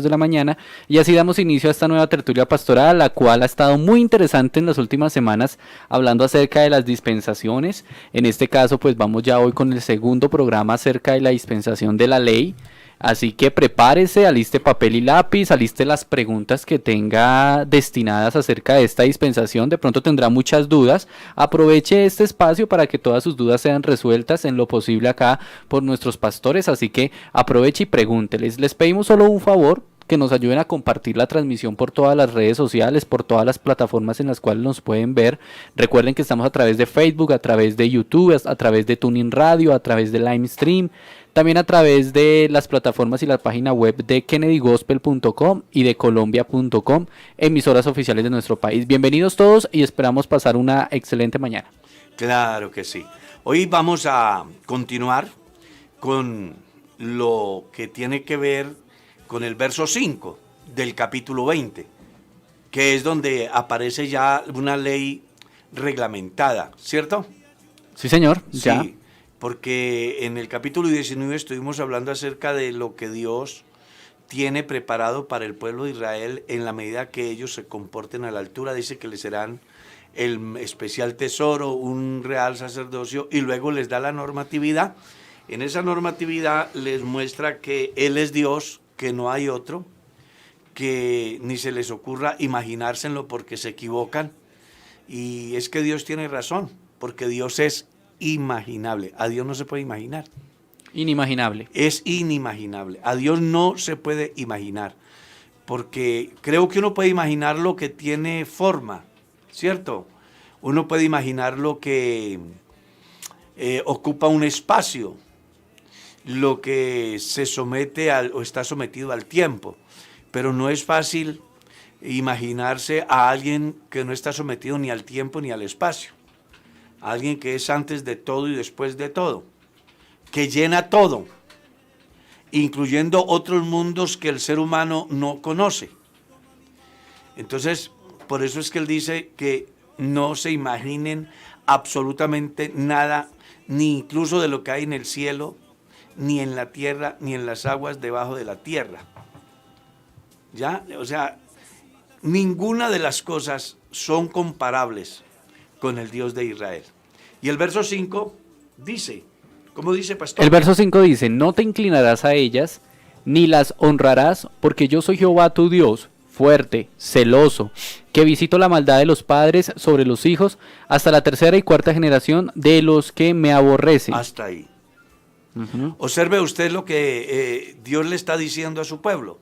de la mañana y así damos inicio a esta nueva tertulia pastoral, la cual ha estado muy interesante en las últimas semanas hablando acerca de las dispensaciones. En este caso pues vamos ya hoy con el segundo programa acerca de la dispensación de la ley. Así que prepárese, aliste papel y lápiz, aliste las preguntas que tenga destinadas acerca de esta dispensación. De pronto tendrá muchas dudas. Aproveche este espacio para que todas sus dudas sean resueltas en lo posible acá por nuestros pastores. Así que aproveche y pregúnteles. Les pedimos solo un favor, que nos ayuden a compartir la transmisión por todas las redes sociales, por todas las plataformas en las cuales nos pueden ver. Recuerden que estamos a través de Facebook, a través de YouTube, a través de Tuning Radio, a través de Livestream, también a través de las plataformas y la página web de kennedygospel.com y de colombia.com, emisoras oficiales de nuestro país. Bienvenidos todos y esperamos pasar una excelente mañana. Claro que sí. Hoy vamos a continuar con lo que tiene que ver con el verso 5 del capítulo 20, que es donde aparece ya una ley reglamentada, ¿cierto? Sí, señor, ya. Sí, porque en el capítulo 19 estuvimos hablando acerca de lo que Dios tiene preparado para el pueblo de Israel en la medida que ellos se comporten a la altura. Dice que les serán el especial tesoro, un real sacerdocio, y luego les da la normatividad. En esa normatividad les muestra que Él es Dios, que no hay otro, que ni se les ocurra imaginárselo porque se equivocan. Y es que Dios tiene razón, porque Dios es imaginable. A Dios no se puede imaginar. Inimaginable. Es inimaginable. A Dios no se puede imaginar, porque creo que uno puede imaginar lo que tiene forma, ¿cierto? Uno puede imaginar lo que ocupa un espacio, lo que se somete o está sometido al tiempo, pero no es fácil imaginarse a alguien que no está sometido ni al tiempo ni al espacio, alguien que es antes de todo y después de todo, que llena todo, incluyendo otros mundos que el ser humano no conoce. Entonces, por eso es que él dice que no se imaginen absolutamente nada, ni incluso de lo que hay en el cielo, ni en la tierra, ni en las aguas debajo de la tierra. ¿Ya? O sea, ninguna de las cosas son comparables con el Dios de Israel. Y el verso 5 dice, ¿cómo dice, pastor? El verso 5 dice, no te inclinarás a ellas, ni las honrarás, porque yo soy Jehová tu Dios, fuerte, celoso, que visito la maldad de los padres sobre los hijos, hasta la tercera y cuarta generación de los que me aborrecen. Hasta ahí. Observe usted lo que Dios le está diciendo a su pueblo.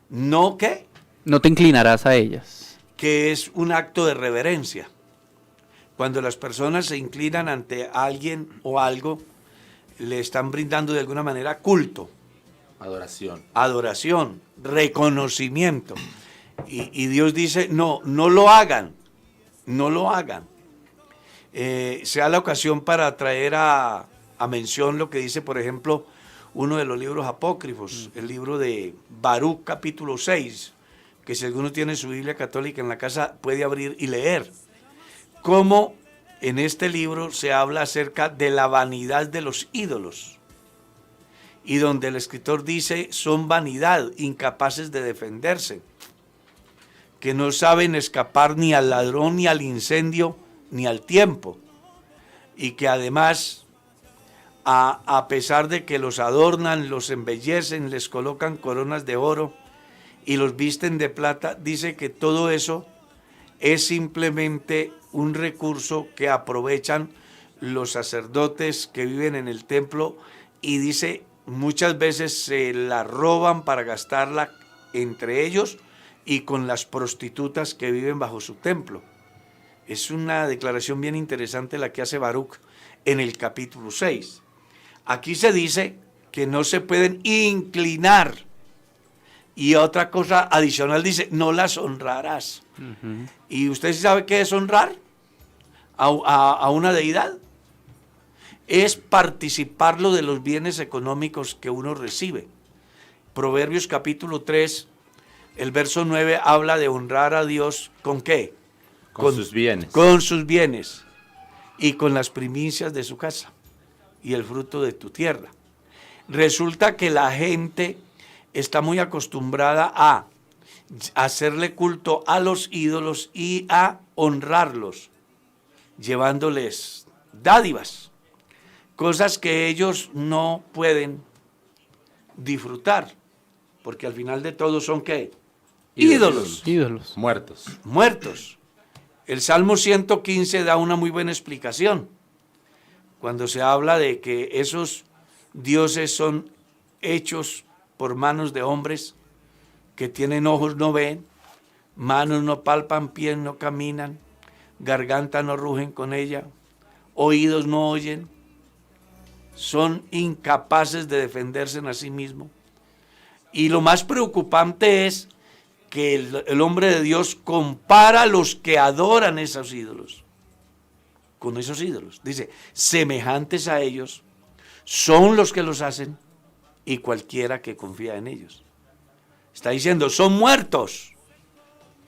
No que. No te inclinarás a ellas. Que es un acto de reverencia. Cuando las personas se inclinan ante alguien o algo, le están brindando de alguna manera culto. Adoración, reconocimiento. Y Dios dice, no lo hagan, no lo hagan. Sea la ocasión para traer a mención lo que dice, por ejemplo, uno de los libros apócrifos, el libro de Baruch capítulo 6, que si alguno tiene su Biblia católica en la casa puede abrir y leer. Cómo en este libro se habla acerca de la vanidad de los ídolos. Y donde el escritor dice, son vanidad, incapaces de defenderse, que no saben escapar ni al ladrón, ni al incendio, ni al tiempo. Y que además, a pesar de que los adornan, los embellecen, les colocan coronas de oro y los visten de plata, dice que todo eso es simplemente un recurso que aprovechan los sacerdotes que viven en el templo, y dice muchas veces se la roban para gastarla entre ellos y con las prostitutas que viven bajo su templo. Es una declaración bien interesante la que hace Baruch en el capítulo 6. Aquí se dice que no se pueden inclinar. Y otra cosa adicional dice, no las honrarás. ¿Y usted sabe qué es honrar a una deidad? Es participarlo de los bienes económicos que uno recibe. Proverbios capítulo 3, el verso 9 habla de honrar a Dios ¿con qué? Con sus bienes. Con sus bienes y con las primicias de su casa y el fruto de tu tierra. Resulta que la gente está muy acostumbrada a hacerle culto a los ídolos y a honrarlos, llevándoles dádivas, cosas que ellos no pueden disfrutar, porque al final de todo son ¿qué? Ídolos. Ídolos. Muertos. El Salmo 115 da una muy buena explicación, cuando se habla de que esos dioses son hechos por manos de hombres que tienen ojos no ven, manos no palpan, pies no caminan, garganta no rugen con ella, oídos no oyen, son incapaces de defenderse en sí mismos. Y lo más preocupante es que el hombre de Dios compara a los que adoran esos ídolos con esos ídolos. Dice, semejantes a ellos son los que los hacen y cualquiera que confía en ellos. Está diciendo, son muertos,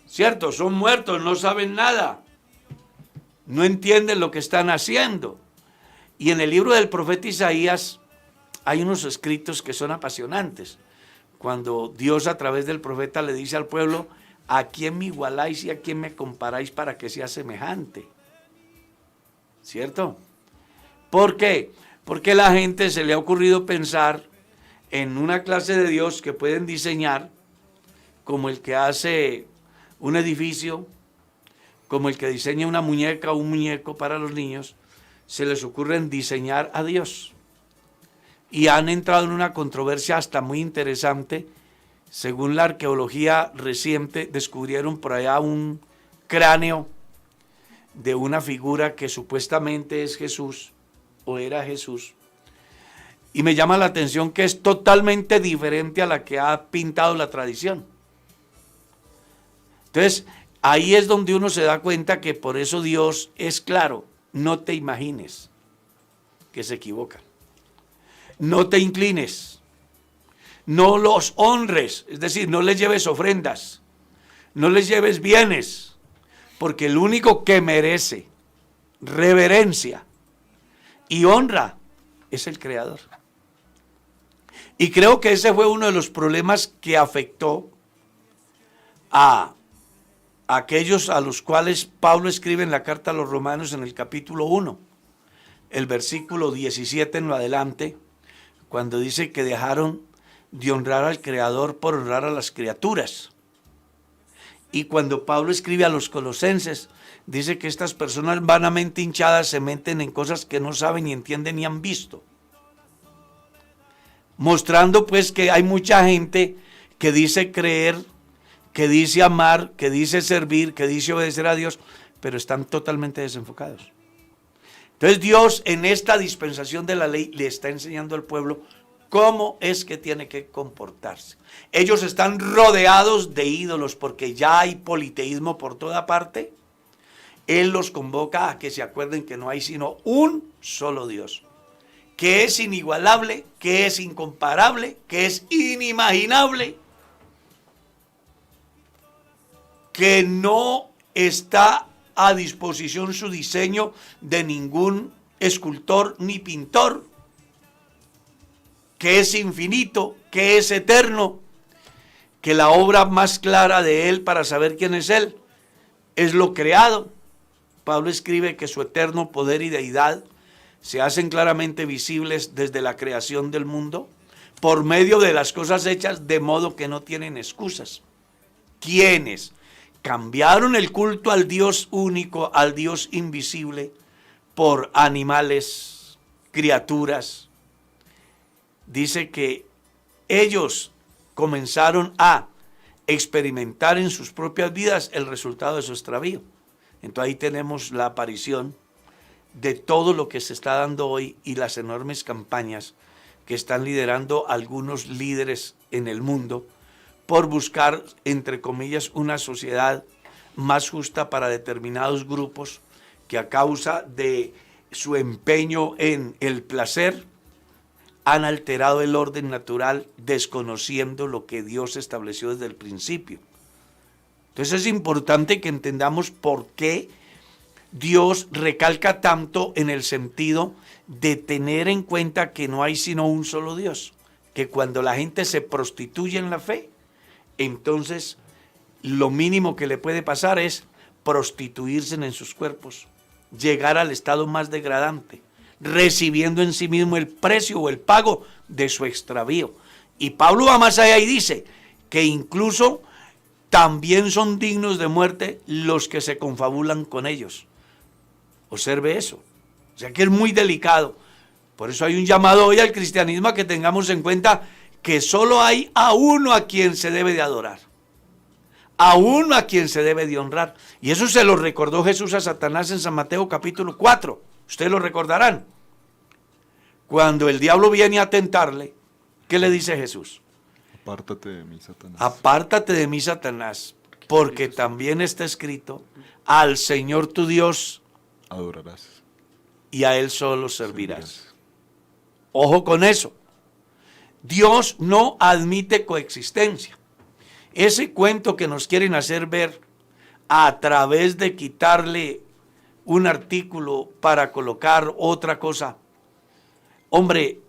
¿cierto? Son muertos, no saben nada, no entienden lo que están haciendo. Y en el libro del profeta Isaías hay unos escritos que son apasionantes, cuando Dios a través del profeta le dice al pueblo, ¿a quién me igualáis y a quién me comparáis para que sea semejante? ¿Cierto? ¿Por qué? Porque a la gente se le ha ocurrido pensar en una clase de Dios que pueden diseñar, como el que hace un edificio, como el que diseña una muñeca o un muñeco para los niños, se les ocurre diseñar a Dios. Y han entrado en una controversia hasta muy interesante. Según la arqueología reciente, descubrieron por allá un cráneo de una figura que supuestamente es Jesús, o era Jesús. Y me llama la atención que es totalmente diferente a la que ha pintado la tradición. Entonces, ahí es donde uno se da cuenta que por eso Dios es claro. No te imagines que se equivocan. No te inclines. No los honres, es decir, no les lleves ofrendas. No les lleves bienes. Porque el único que merece reverencia y honra es el Creador. Y creo que ese fue uno de los problemas que afectó a aquellos a los cuales Pablo escribe en la carta a los Romanos en el capítulo 1, el versículo 17 en lo adelante, cuando dice que dejaron de honrar al Creador por honrar a las criaturas. Y cuando Pablo escribe a los colosenses, dice que estas personas vanamente hinchadas se meten en cosas que no saben ni entienden ni han visto. Mostrando pues que hay mucha gente que dice creer, que dice amar, que dice servir, que dice obedecer a Dios, pero están totalmente desenfocados. Entonces Dios en esta dispensación de la ley le está enseñando al pueblo cómo es que tiene que comportarse. Ellos están rodeados de ídolos porque ya hay politeísmo por toda parte. Él los convoca a que se acuerden que no hay sino un solo Dios, que es inigualable, que es incomparable, que es inimaginable, que no está a disposición su diseño de ningún escultor ni pintor, que es infinito, que es eterno, que la obra más clara de Él para saber quién es Él es lo creado. Pablo escribe que su eterno poder y deidad se hacen claramente visibles desde la creación del mundo por medio de las cosas hechas, de modo que no tienen excusas. ¿Quiénes cambiaron el culto al Dios único, al Dios invisible, por animales, criaturas? Dice que ellos comenzaron a experimentar en sus propias vidas el resultado de su extravío. Entonces ahí tenemos la aparición de todo lo que se está dando hoy y las enormes campañas que están liderando algunos líderes en el mundo por buscar, entre comillas, una sociedad más justa para determinados grupos que a causa de su empeño en el placer han alterado el orden natural, desconociendo lo que Dios estableció desde el principio. Entonces es importante que entendamos por qué Dios recalca tanto en el sentido de tener en cuenta que no hay sino un solo Dios, que cuando la gente se prostituye en la fe, entonces lo mínimo que le puede pasar es prostituirse en sus cuerpos, llegar al estado más degradante, recibiendo en sí mismo el precio o el pago de su extravío. Y Pablo va más allá y dice que incluso también son dignos de muerte los que se confabulan con ellos. Observe eso. O sea que es muy delicado. Por eso hay un llamado hoy al cristianismo a que tengamos en cuenta que solo hay a uno a quien se debe de adorar, a uno a quien se debe de honrar. Y eso se lo recordó Jesús a Satanás en San Mateo capítulo 4. Ustedes lo recordarán. Cuando el diablo viene a tentarle, ¿qué le dice Jesús? Apártate de mí, Satanás. Apártate de mí, Satanás, porque también está escrito, al Señor tu Dios adorarás y a Él solo servirás. Ojo con eso. Dios no admite coexistencia. Ese cuento que nos quieren hacer ver a través de quitarle un artículo para colocar otra cosa, hombre,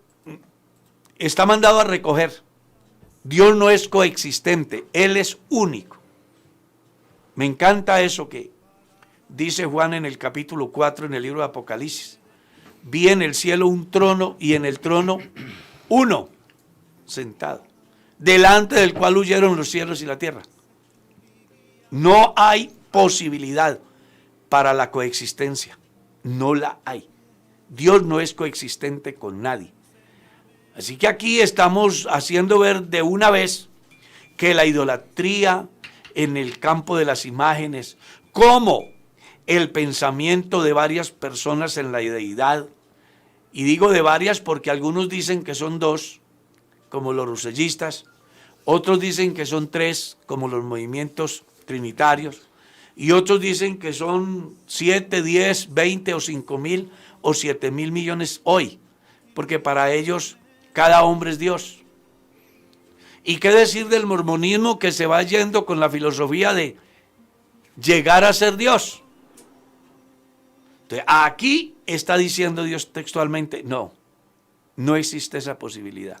está mandado a recoger. Dios no es coexistente, Él es único. Me encanta eso que dice Juan en el capítulo 4 en el libro de Apocalipsis. Vi en el cielo un trono y en el trono uno sentado, delante del cual huyeron los cielos y la tierra. No hay posibilidad para la coexistencia, no la hay. Dios no es coexistente con nadie. Así que aquí estamos haciendo ver de una vez que la idolatría en el campo de las imágenes, como el pensamiento de varias personas en la deidad, y digo de varias porque algunos dicen que son dos, como los rusellistas, otros dicen que son tres, como los movimientos trinitarios, y otros dicen que son 7, 10, 20 o 5.000 o 7.000 millones hoy, porque para ellos cada hombre es Dios. ¿Y qué decir del mormonismo que se va yendo con la filosofía de llegar a ser Dios? Entonces, aquí está diciendo Dios textualmente, no, no existe esa posibilidad.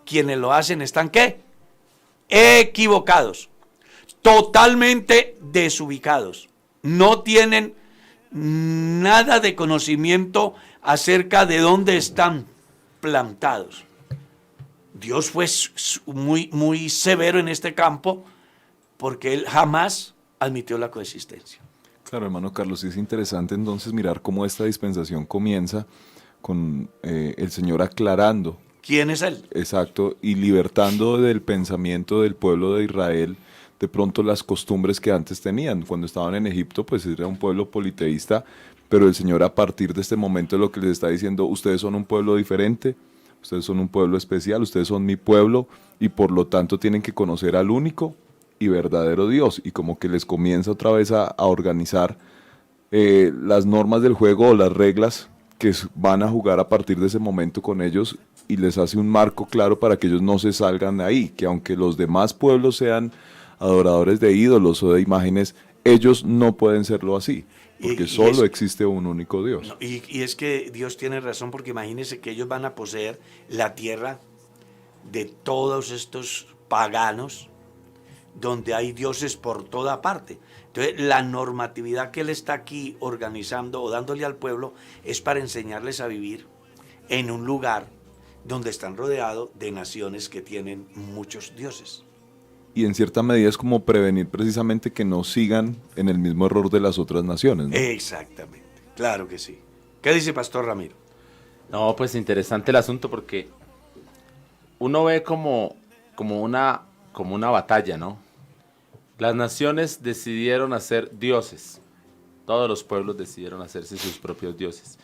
Quienes lo hacen están, ¿qué? Equivocados, totalmente desubicados. No tienen nada de conocimiento acerca de dónde están plantados. Dios fue muy severo en este campo porque Él jamás admitió la coexistencia. Claro, hermano Carlos, es interesante entonces mirar cómo esta dispensación comienza con el Señor aclarando. ¿Quién es Él? Exacto, y libertando del pensamiento del pueblo de Israel de pronto las costumbres que antes tenían. Cuando estaban en Egipto, pues era un pueblo politeísta, pero el Señor a partir de este momento lo que les está diciendo, ustedes son un pueblo diferente, ustedes son un pueblo especial, ustedes son mi pueblo y por lo tanto tienen que conocer al único y verdadero Dios, y como que les comienza otra vez a organizar las normas del juego o las reglas que van a jugar a partir de ese momento con ellos, y les hace un marco claro para que ellos no se salgan de ahí, que aunque los demás pueblos sean adoradores de ídolos o de imágenes, ellos no pueden serlo así, porque solo existe un único Dios. No, y es que Dios tiene razón, porque imagínense que ellos van a poseer la tierra de todos estos paganos, donde hay dioses por toda parte. Entonces, la normatividad que Él está aquí organizando o dándole al pueblo es para enseñarles a vivir en un lugar donde están rodeados de naciones que tienen muchos dioses. Y en cierta medida es como prevenir precisamente que no sigan en el mismo error de las otras naciones, ¿no? Exactamente, claro que sí. ¿Qué dice Pastor Ramiro? No, pues interesante el asunto porque uno ve como una batalla, ¿no? Las naciones decidieron hacer dioses. Todos los pueblos decidieron hacerse sus propios dioses.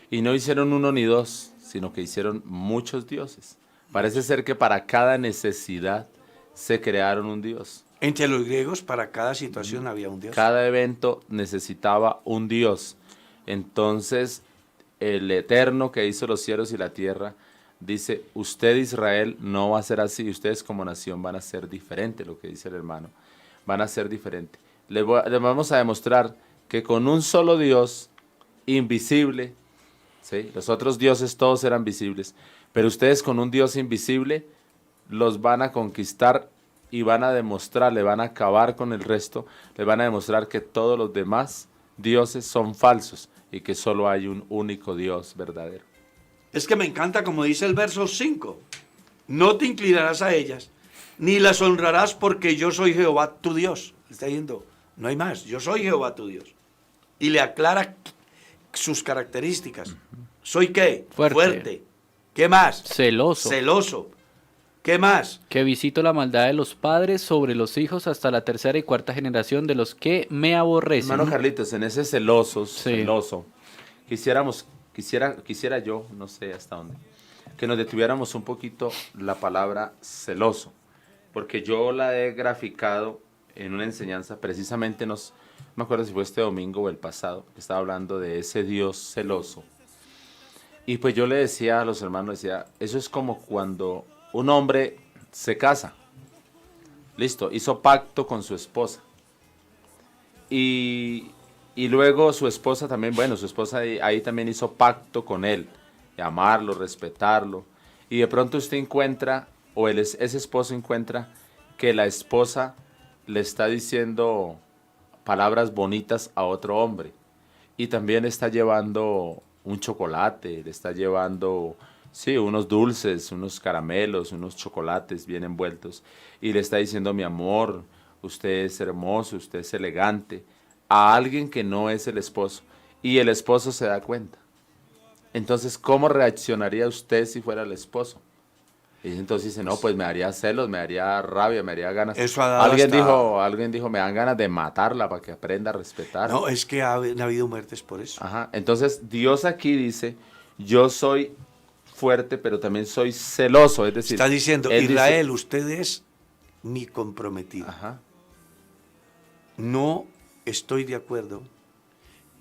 Y no hicieron uno ni dos, sino que hicieron muchos dioses. Parece ser que para cada necesidad se crearon un dios. Entre los griegos, para cada situación había un dios. Cada evento necesitaba un dios. Entonces, el Eterno que hizo los cielos y la tierra dice, usted Israel no va a ser así, ustedes como nación van a ser diferente, lo que dice el hermano, van a ser diferente. Les vamos a demostrar que con un solo Dios invisible, ¿sí? Los otros dioses todos eran visibles, pero ustedes con un Dios invisible los van a conquistar y van a demostrar, le van a acabar con el resto, le van a demostrar que todos los demás dioses son falsos y que solo hay un único Dios verdadero. Es que me encanta como dice el verso 5. No te inclinarás a ellas, ni las honrarás porque yo soy Jehová tu Dios. Está diciendo, no hay más, yo soy Jehová tu Dios. Y le aclara sus características. ¿Soy qué? Fuerte. ¿Qué más? Celoso. Celoso. ¿Qué más? Que visito la maldad de los padres sobre los hijos hasta la tercera y cuarta generación de los que me aborrecen. Hermano Carlitos, en ese celoso, quisiera yo, no sé hasta dónde, que nos detuviéramos un poquito la palabra celoso, porque yo la he graficado en una enseñanza, precisamente no me acuerdo si fue este domingo o el pasado, que estaba hablando de ese Dios celoso. Y pues yo le decía a los hermanos, eso es como cuando un hombre se casa, listo, hizo pacto con su esposa. Y luego su esposa también, su esposa ahí también hizo pacto con él, de amarlo, respetarlo. Y de pronto usted encuentra, ese esposo encuentra que la esposa le está diciendo palabras bonitas a otro hombre. Y también está llevando un chocolate, le está llevando, sí, unos dulces, unos caramelos, unos chocolates bien envueltos. Y le está diciendo, mi amor, usted es hermoso, usted es elegante, a alguien que no es el esposo. Y el esposo se da cuenta. Entonces, ¿cómo reaccionaría usted si fuera el esposo? Y entonces dice, no, pues me daría celos, me daría rabia, me daría ganas. Eso ha dado Alguien dijo, me dan ganas de matarla para que aprenda a respetar. No, es que ha habido muertes por eso. Ajá. Entonces, Dios aquí dice, yo soy fuerte, pero también soy celoso. Es decir, está diciendo, Él Israel, dice, usted es mi comprometido. ajá. No estoy de acuerdo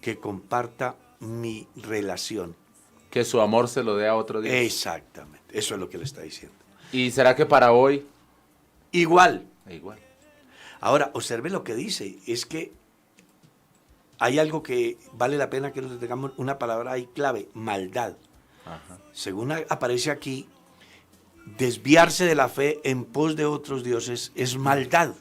que comparta mi relación. Que su amor se lo dé a otro Dios. Exactamente, eso es lo que le está diciendo. ¿Y será que para hoy? Igual. Igual. Ahora, observe lo que dice, es que hay algo que vale la pena que nos tengamos una palabra ahí clave, maldad. Ajá. Según aparece aquí, desviarse de la fe en pos de otros dioses es maldad.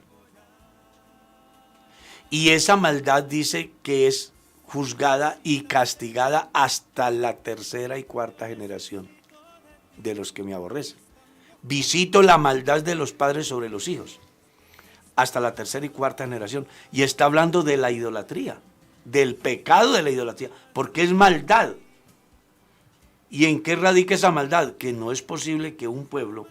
Y esa maldad dice que es juzgada y castigada hasta la tercera y cuarta generación de los que me aborrecen. Visito la maldad de los padres sobre los hijos, hasta la tercera y cuarta generación. Y está hablando de la idolatría, del pecado de la idolatría, porque es maldad. ¿Y en qué radica esa maldad? Que no es posible que un pueblo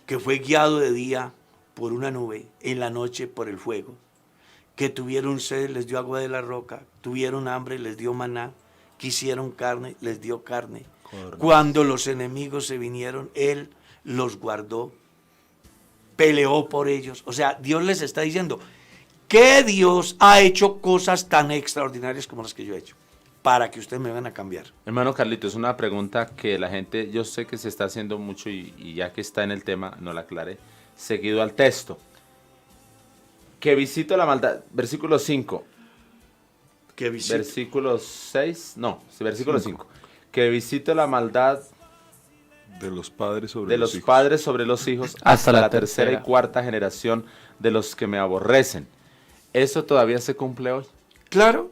que fue guiado de día por una nube, en la noche por el fuego, que tuvieron sed, les dio agua de la roca, tuvieron hambre, les dio maná, quisieron carne, les dio carne. Correcto. Cuando los enemigos se vinieron, Él los guardó, peleó por ellos. O sea, Dios les está diciendo, ¿qué Dios ha hecho cosas tan extraordinarias como las que yo he hecho? Para que ustedes me van a cambiar. Hermano Carlitos, es una pregunta que la gente, yo sé que se está haciendo mucho y ya que está en el tema, no la aclaré, seguido al texto. Que visito la maldad, versículo 5. Que visito. Versículo 6, no, versículo 5. Que visito la maldad de los padres sobre de los los hijos. padres sobre los hijos hasta la tercera y cuarta generación de los que me aborrecen. ¿Eso todavía se cumple hoy? Claro,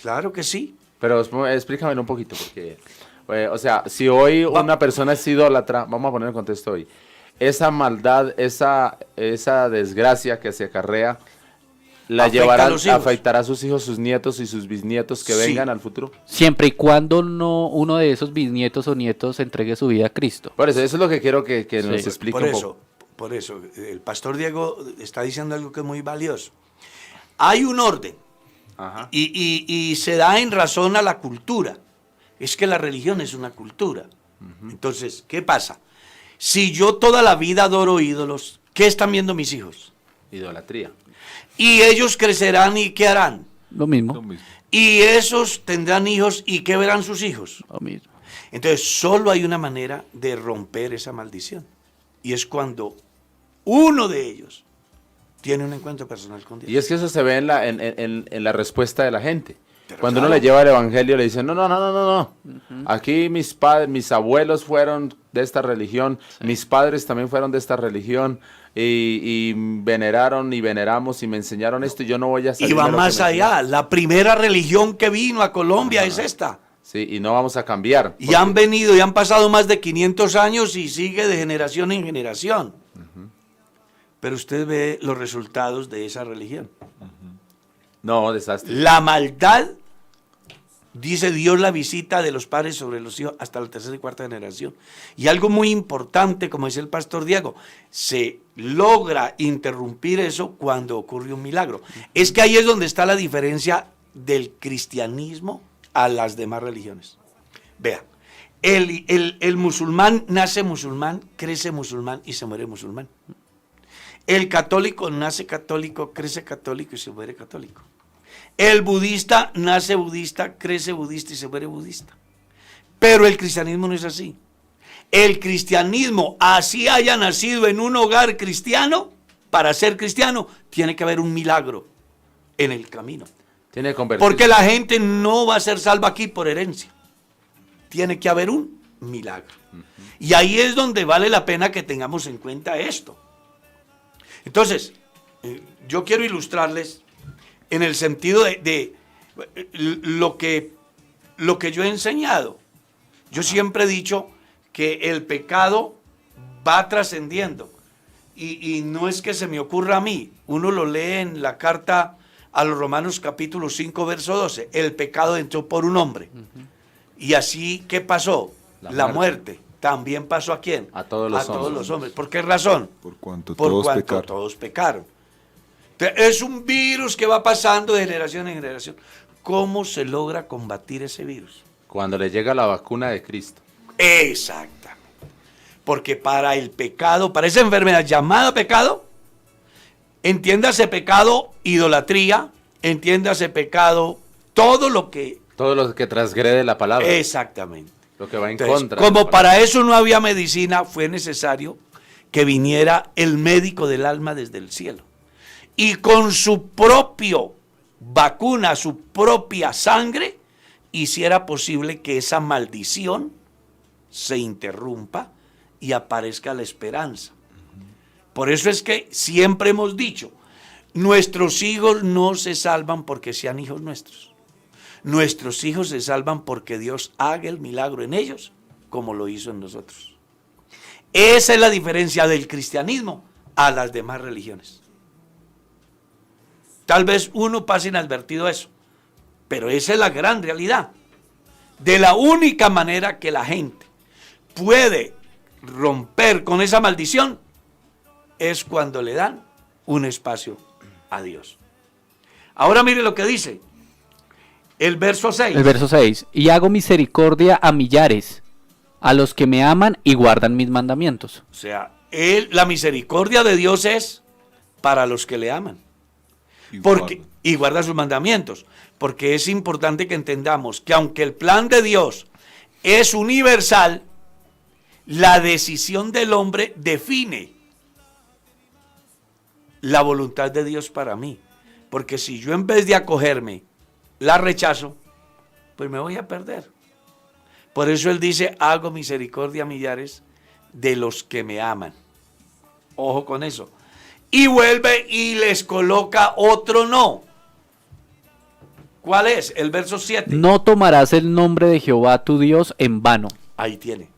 claro que sí. Pero explícame un poquito, porque, o sea, si hoy una persona es idólatra, vamos a poner en contexto hoy, esa maldad, esa desgracia que se acarrea, la llevará, afectará a sus hijos, sus nietos y sus bisnietos que vengan al futuro. Siempre y cuando no uno de esos bisnietos o nietos entregue su vida a Cristo. Por eso es lo que quiero que nos explique un poco. Por eso, el pastor Diego está diciendo algo que es muy valioso. Hay un orden. Ajá. Y se da en razón a la cultura. Es que la religión es una cultura. Uh-huh. Entonces, ¿qué pasa? Si yo toda la vida adoro ídolos, ¿qué están viendo mis hijos? Idolatría. Y ellos crecerán y ¿qué harán? Lo mismo. Y esos tendrán hijos y ¿qué verán sus hijos? Lo mismo. Entonces, solo hay una manera de romper esa maldición. Y es cuando uno de ellos tiene un encuentro personal con Dios. Y es que eso se ve en la respuesta de la gente. Pero Cuando claro, uno le lleva el evangelio, le dicen, no. Aquí mis padres, mis abuelos fueron de esta religión, mis padres también fueron de esta religión, y veneraron y veneramos y me enseñaron esto, y yo no voy a salir y va de lo que más me allá. enseñaron. La primera religión que vino a Colombia es esta. Sí, y no vamos a cambiar. Y han venido y han pasado más de 500 años y sigue de generación en generación. Pero usted ve los resultados de esa religión. No, desastre. La maldad, dice Dios, la visita de los padres sobre los hijos hasta la tercera y cuarta generación. Y algo muy importante, como dice el pastor Diego, se logra interrumpir eso cuando ocurre un milagro. Es que ahí es donde está la diferencia del cristianismo a las demás religiones. Vea, el musulmán nace musulmán, crece musulmán y se muere musulmán. El católico nace católico, crece católico y se muere católico. El budista nace budista, crece budista y se muere budista. Pero el cristianismo no es así. El cristianismo, así haya nacido en un hogar cristiano, para ser cristiano, tiene que haber un milagro en el camino. Tiene que convertirse. Porque la gente no va a ser salva aquí por herencia. Tiene que haber un milagro. Y ahí es donde vale la pena que tengamos en cuenta esto. Entonces, yo quiero ilustrarles en el sentido de lo que yo he enseñado. Yo siempre he dicho que el pecado va trascendiendo. Y no es que se me ocurra a mí. Uno lo lee en la carta a los Romanos capítulo 5, verso 12. El pecado entró por un hombre. Y así, ¿qué pasó? La muerte. También pasó ¿a quién? A todos los todos hombres. los hombres. ¿Por qué razón? Por cuanto Por todos cuanto pecaron. todos pecaron. Es un virus que va pasando de generación en generación. ¿Cómo se logra combatir ese virus? Cuando le llega la vacuna de Cristo. Exactamente. Porque para el pecado, para esa enfermedad llamada pecado, entiéndase pecado, idolatría, entiéndase pecado, todo lo que... Todo lo que transgrede la palabra. Exactamente. Lo que va en Entonces, contra. de la como palabra. para eso no había medicina, fue necesario que viniera el médico del alma desde el cielo. Y con su propio vacuna, su propia sangre, hiciera posible que esa maldición se interrumpa y aparezca la esperanza. Por eso es que siempre hemos dicho, nuestros hijos no se salvan porque sean hijos nuestros. Nuestros hijos se salvan porque Dios haga el milagro en ellos como lo hizo en nosotros. Esa es la diferencia del cristianismo a las demás religiones. Tal vez uno pase inadvertido eso, pero esa es la gran realidad. De la única manera que la gente puede romper con esa maldición es cuando le dan un espacio a Dios. Ahora mire lo que dice el verso 6. El verso 6. Y hago misericordia a millares, a los que me aman y guardan mis mandamientos. O sea, la misericordia de Dios es para los que le aman. Y guarda sus mandamientos. Porque es importante que entendamos que aunque el plan de Dios es universal, la decisión del hombre define la voluntad de Dios para mí. Porque si yo en vez de acogerme la rechazo, pues me voy a perder. Por eso él dice, hago misericordia a millares de los que me aman. Ojo con eso. Y vuelve y les coloca otro no. ¿Cuál es? El verso 7. No tomarás el nombre de Jehová tu Dios en vano. Ahí tiene.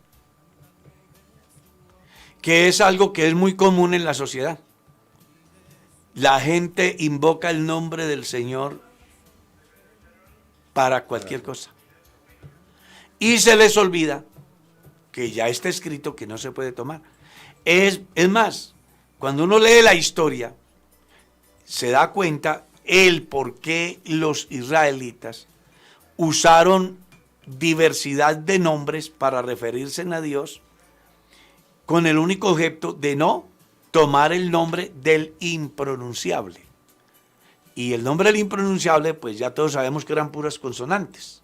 Que es algo que es muy común en la sociedad. La gente invoca el nombre del Señor para cualquier cosa. Y se les olvida que ya está escrito que no se puede tomar. Es más, cuando uno lee la historia, se da cuenta el por qué los israelitas usaron diversidad de nombres para referirse a Dios con el único objeto de no tomar el nombre del impronunciable. Y el nombre del impronunciable, pues ya todos sabemos que eran puras consonantes.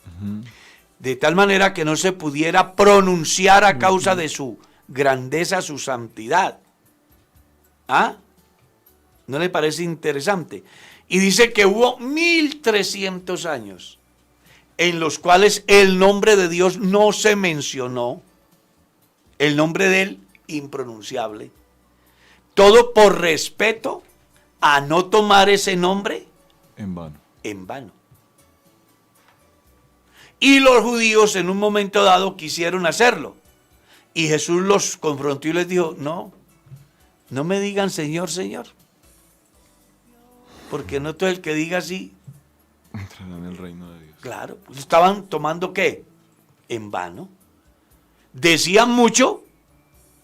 De tal manera que no se pudiera pronunciar a causa de su grandeza, su santidad. ¿Ah? ¿No le parece interesante? Y dice que hubo 1300 años en los cuales el nombre de Dios no se mencionó, el nombre de él impronunciable, todo por respeto a no tomar ese nombre En vano. en vano. Y los judíos en un momento dado quisieron hacerlo. Y Jesús los confrontó y les dijo, no me digan Señor, Señor. Porque no todo el que diga así, Entrará en el reino de Dios. claro, pues estaban tomando ¿qué? En vano. Decían mucho,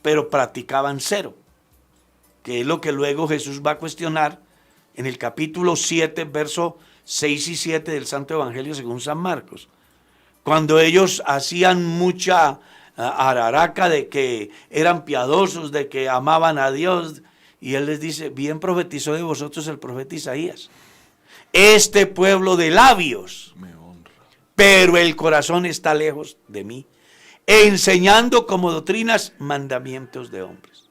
pero practicaban cero. Que es lo que luego Jesús va a cuestionar en el capítulo 7, verso 6 y 7 del Santo Evangelio según San Marcos. Cuando ellos hacían mucha araraca de que eran piadosos, de que amaban a Dios, y él les dice, bien profetizó de vosotros el profeta Isaías. Este pueblo de labios, Me honra. pero el corazón está lejos de mí, enseñando como doctrinas mandamientos de hombres.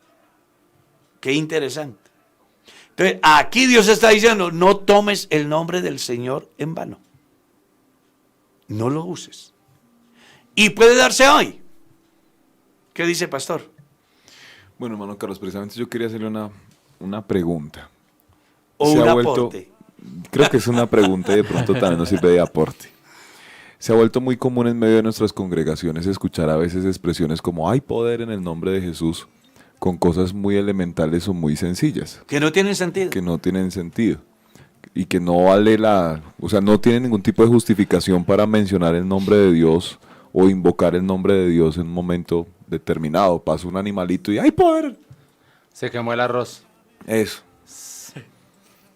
Qué interesante. Entonces, aquí Dios está diciendo, no tomes el nombre del Señor en vano. No lo uses. Y puede darse hoy. ¿Qué dice pastor? Bueno, hermano Carlos, precisamente yo quería hacerle una pregunta. O Se un ha vuelto- aporte. Creo que es una pregunta y de pronto también nos sirve de aporte. Se ha vuelto muy común en medio de nuestras congregaciones escuchar a veces expresiones como hay poder en el nombre de Jesús con cosas muy elementales o muy sencillas, Que no tienen sentido. que no tienen sentido y que no vale o sea, no tiene ningún tipo de justificación para mencionar el nombre de Dios o invocar el nombre de Dios en un momento determinado. Pasa un animalito y hay poder. Se quemó el arroz. Eso.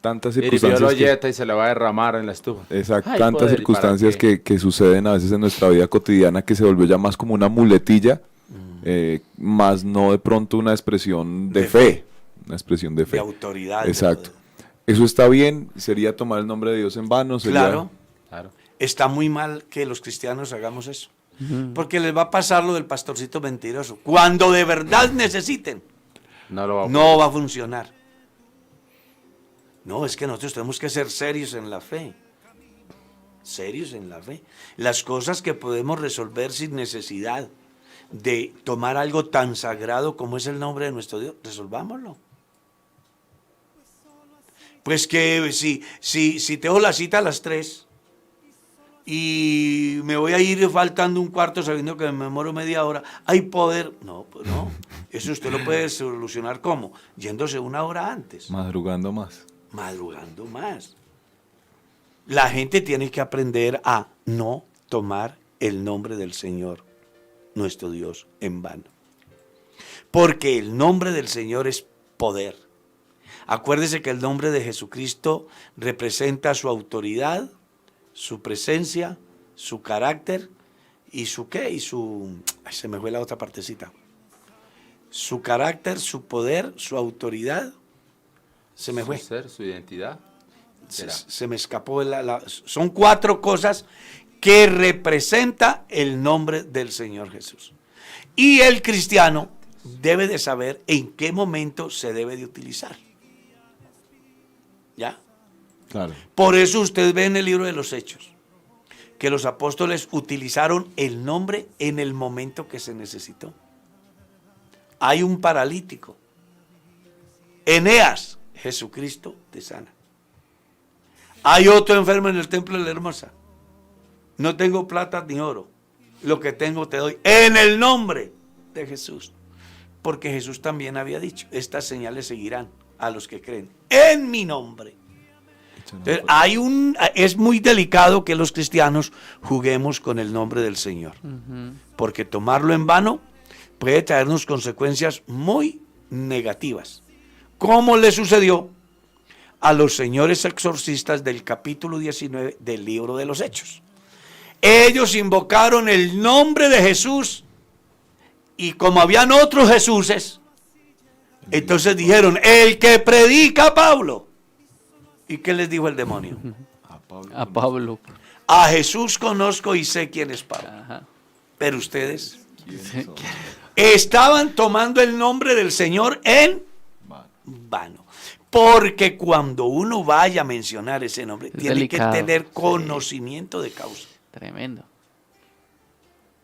Tantas Hirvió la circunstancias. olleta y se le va a derramar en la estufa. Exacto, Ay, tantas poder, ¿y circunstancias para qué? que suceden a veces en nuestra vida cotidiana que se volvió ya más como una muletilla, más no de pronto una expresión de De fe, una expresión de fe. De autoridad. Exacto. ¿Eso está bien? ¿Sería tomar el nombre de Dios en vano? ¿Sería- Claro. Claro. Está muy mal que los cristianos hagamos eso. Porque les va a pasar lo del pastorcito mentiroso. Cuando de verdad necesiten, No lo va a no va a funcionar. No, es que nosotros tenemos que ser serios en la fe. Serios en la fe. Las cosas que podemos resolver sin necesidad de tomar algo tan sagrado como es el nombre de nuestro Dios, resolvámoslo. Pues que si tengo la cita a las 3 y me voy a ir faltando un cuarto sabiendo que me demoro media hora, ¿hay poder? No, pues no. Eso usted lo puede solucionar ¿cómo? Yéndose una hora antes. Madrugando más. Madrugando más. La gente tiene que aprender a no tomar el nombre del Señor, nuestro Dios, en vano. Porque el nombre del Señor es poder. Acuérdese que el nombre de Jesucristo representa su autoridad, su presencia, su carácter y su qué, y su... Ay, se me fue la otra partecita. Su carácter, su poder, su autoridad. Se me Su fue. ser, su identidad. Será. Se me escapó. Son 4 cosas que representa el nombre del Señor Jesús. Y el cristiano debe de saber en qué momento se debe de utilizar. ¿Ya? Claro. Por eso usted ve en el libro de los Hechos que los apóstoles utilizaron el nombre en el momento que se necesitó. Hay un paralítico. Eneas, Jesucristo te sana. Hay otro enfermo en el templo de la Hermosa. No tengo plata ni oro. Lo que tengo te doy en el nombre de Jesús. Porque Jesús también había dicho, estas señales seguirán a los que creen en mi nombre. Entonces, es muy delicado que los cristianos juguemos con el nombre del Señor. Porque tomarlo en vano puede traernos consecuencias muy negativas. Como le sucedió a los señores exorcistas del capítulo 19 del libro de los Hechos. Ellos invocaron el nombre de Jesús y como habían otros Jesuses, entonces dijeron, el que predica Pablo. ¿Y qué les dijo el demonio? A Pablo. A Jesús conozco y sé quién es Pablo. Ajá. Pero ustedes estaban tomando el nombre del Señor en vano. Porque cuando uno vaya a mencionar ese nombre, tiene delicado. que tener conocimiento de causa. Tremendo.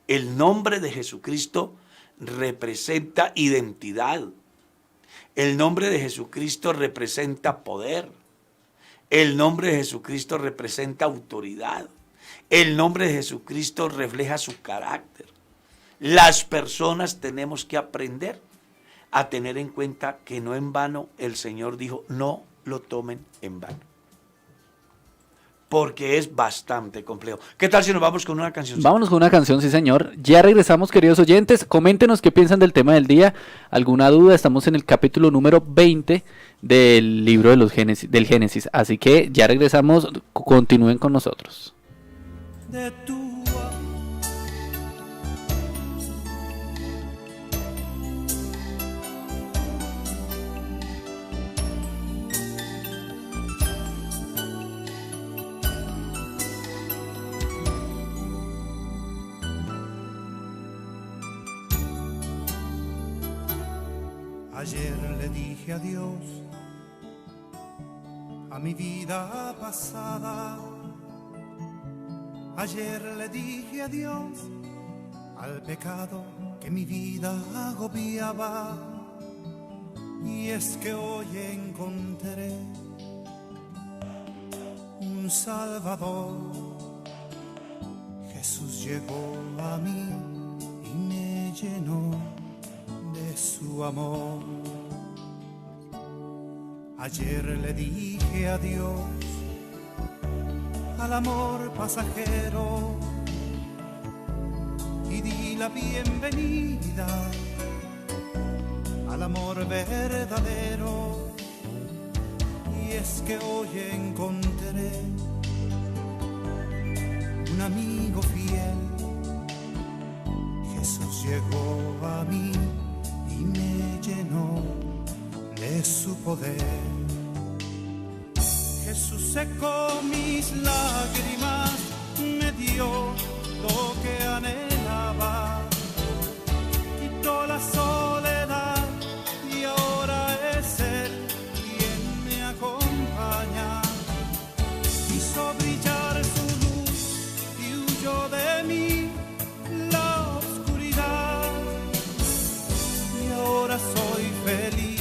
El nombre de Jesucristo representa identidad. El nombre de Jesucristo representa poder. El nombre de Jesucristo representa autoridad. El nombre de Jesucristo refleja su carácter. Las personas tenemos que aprender a tener en cuenta que no en vano el Señor dijo, no lo tomen en vano. Porque es bastante complejo. ¿Qué tal si nos vamos con una canción? Vámonos con una canción, sí señor. Ya regresamos, queridos oyentes. Coméntenos qué piensan del tema del día. ¿Alguna duda? Estamos en el capítulo número 20 del libro de los del Génesis. Así que ya regresamos. Continúen con nosotros. De tu Ayer le dije adiós a mi vida pasada. Ayer le dije adiós al pecado que mi vida agobiaba. Y es que hoy encontré un Salvador. Jesús llegó a mí y me llenó de su amor. Ayer le dije adiós al amor pasajero y di la bienvenida al amor verdadero. Y es que hoy encontré un amigo fiel. Jesús llegó a mí y me llenó de su poder. Jesús secó mis lágrimas, me dio lo que anhelaba, quitó la soledad y ahora es Él quien me acompaña. Hizo brillar su luz y huyó de mí la oscuridad y ahora soy feliz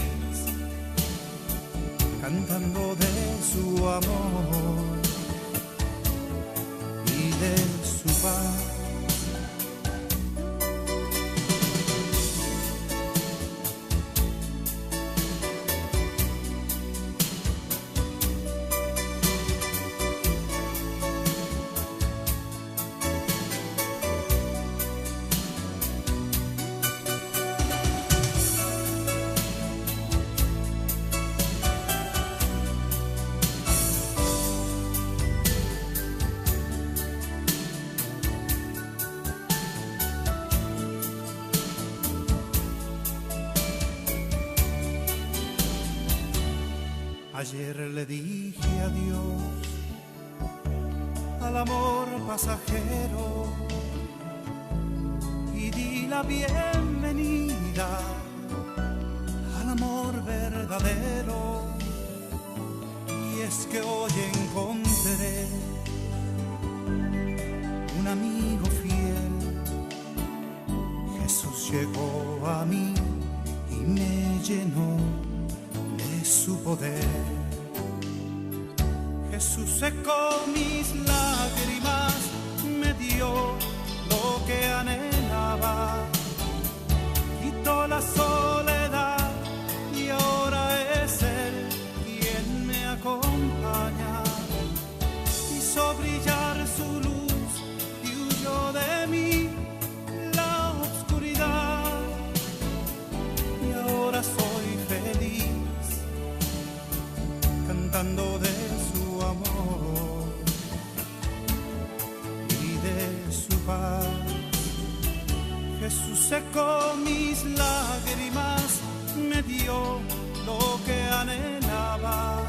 cantando de su amor y de su paz. Ayer le dije adiós al amor pasajero y di la bienvenida al amor verdadero. Y es que hoy encontré un amigo fiel. Jesús llegó a mí y me llenó de su poder. Jesús secó mis lágrimas, me dio lo que anhelaba, quitó la soledad y ahora es Él quien me acompaña. Hizo brillar su luz y huyó de mí la oscuridad y ahora soy feliz cantando de su amor y de su paz. Jesús secó mis lágrimas, me dio lo que anhelaba,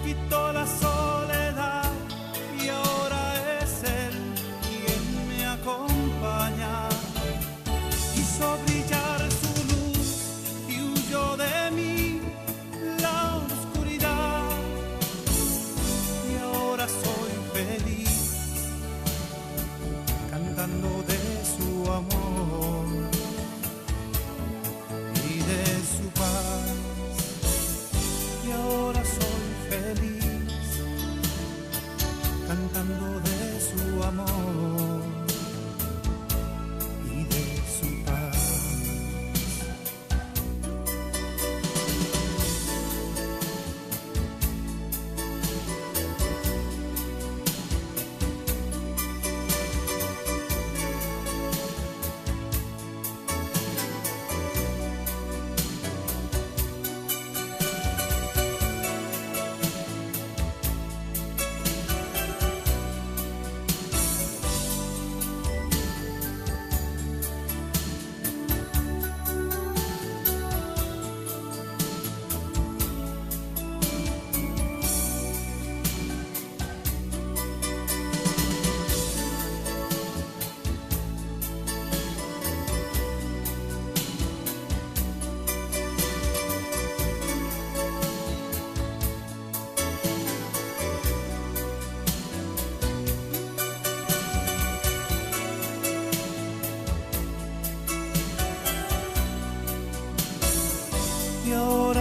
quitó la soledad y ahora es Él quien me acompaña. Hizo brillar su luz y huyó de mí la oscuridad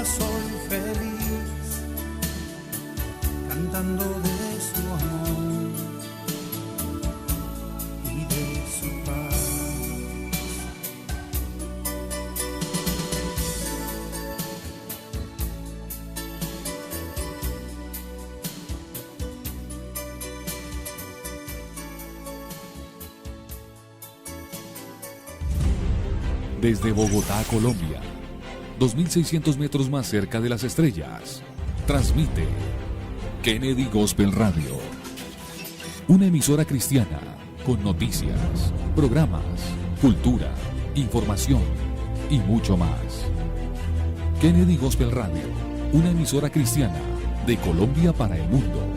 día soy feliz, cantando de su amor y de su paz. Desde Bogotá, Colombia, 2.600 metros más cerca de las estrellas, transmite Kennedy Gospel Radio, una emisora cristiana con noticias, programas, cultura, información y mucho más. Kennedy Gospel Radio, una emisora cristiana de Colombia para el mundo.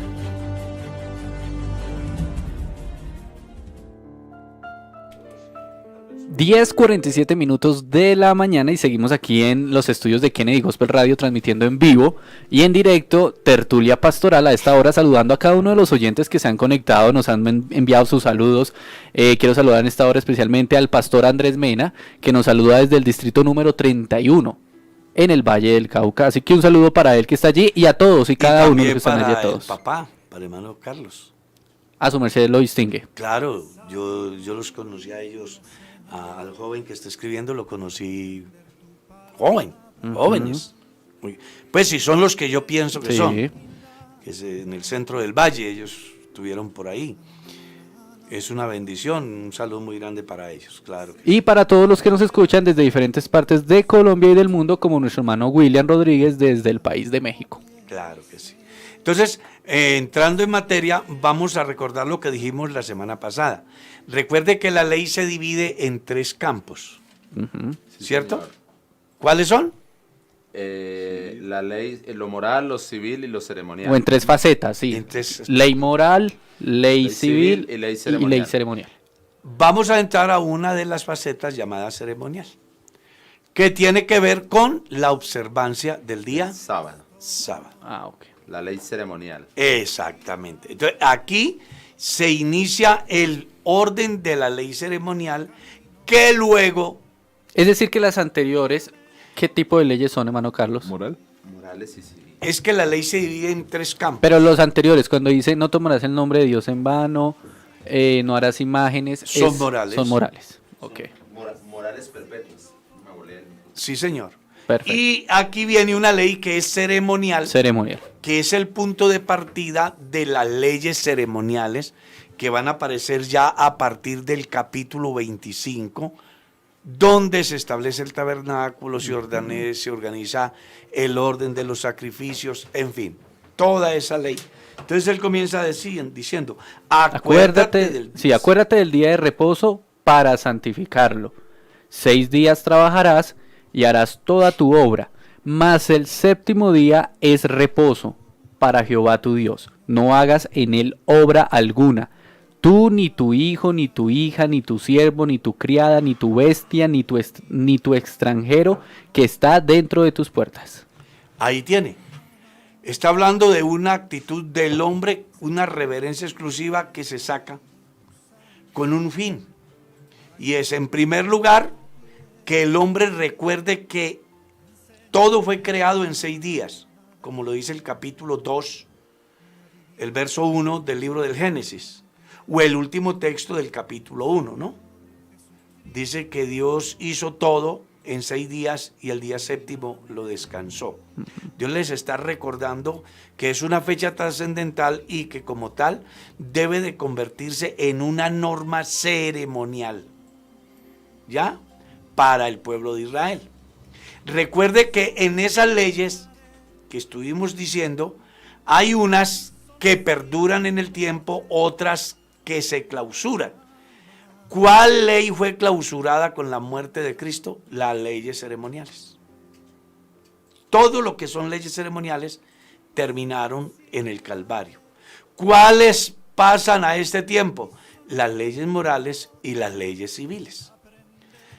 10:47 minutos de la mañana y seguimos aquí en los estudios de Kennedy Gospel Radio transmitiendo en vivo y en directo tertulia pastoral a esta hora, saludando a cada uno de los oyentes que se han conectado, nos han enviado sus saludos. Quiero saludar en esta hora especialmente al pastor Andrés Mena, que nos saluda desde el distrito número 31 en el Valle del Cauca, así que un saludo para él que está allí y a todos y cada uno de los que están allí, a todos. Para el papá, para el hermano Carlos. A su merced lo distingue. Claro, yo los conocí a ellos. Al joven que está escribiendo lo conocí jóvenes. Pues si son los que yo pienso que Sí. son, que es en el centro del valle, ellos estuvieron por ahí. Es una bendición, un saludo muy grande para ellos, claro. Y para todos los que nos escuchan desde diferentes partes de Colombia y del mundo, como nuestro hermano William Rodríguez desde el país de México. Claro que sí. Entonces, entrando en materia, vamos a recordar lo que dijimos la semana pasada. Recuerde que la ley se divide en 3 campos, ¿cierto? señor. ¿Cuáles son? La ley, lo moral, lo civil y lo ceremonial. O en 3 facetas, sí. En 3. Ley moral, ley civil y ley y ceremonial. ley ceremonial. Vamos a entrar a una de las facetas llamada ceremonial, que tiene que ver con la observancia del día Sábado. sábado. Ah, ok. La ley ceremonial. Exactamente. Entonces, aquí se inicia el orden de la ley ceremonial que luego, Es decir, que las anteriores, ¿qué tipo de leyes son, hermano Carlos? ¿Moral? Morales y civil. es que la ley se divide en 3 campos. Pero los anteriores, cuando dice no tomarás el nombre de Dios en vano, no harás imágenes, Son morales. Son morales. Ok, Morales perpetuas. Me volé. Sí, señor. perfecto. Y aquí viene una ley que es ceremonial, Ceremonial. que es el punto de partida de las leyes ceremoniales que van a aparecer ya a partir del capítulo 25, donde se establece el tabernáculo, se organiza el orden de los sacrificios, en fin, toda esa ley. Entonces él comienza diciendo, acuérdate Acuérdate del día de reposo para santificarlo. 6 días trabajarás y harás toda tu obra, mas el 7º día es reposo para Jehová tu Dios. No hagas en él obra alguna. Tú, ni tu hijo, ni tu hija, ni tu siervo, ni tu criada, ni tu bestia, ni tu extranjero que está dentro de tus puertas. Ahí tiene. Está hablando de una actitud del hombre, una reverencia exclusiva que se saca con un fin. Y es, en primer lugar, que el hombre recuerde que todo fue creado en 6 días, como lo dice el capítulo 2, el verso 1 del libro del Génesis, o el último texto del capítulo 1, ¿no? Dice que Dios hizo todo en 6 días y el día 7º lo descansó. Dios les está recordando que es una fecha trascendental y que como tal debe de convertirse en una norma ceremonial, ¿ya? Para el pueblo de Israel. Recuerde que en esas leyes que estuvimos diciendo, hay unas que perduran en el tiempo, otras que se clausuran. ¿Cuál ley fue clausurada con la muerte de Cristo? Las leyes ceremoniales. Todo lo que son leyes ceremoniales terminaron en el Calvario. ¿Cuáles pasan a este tiempo? Las leyes morales y las leyes civiles.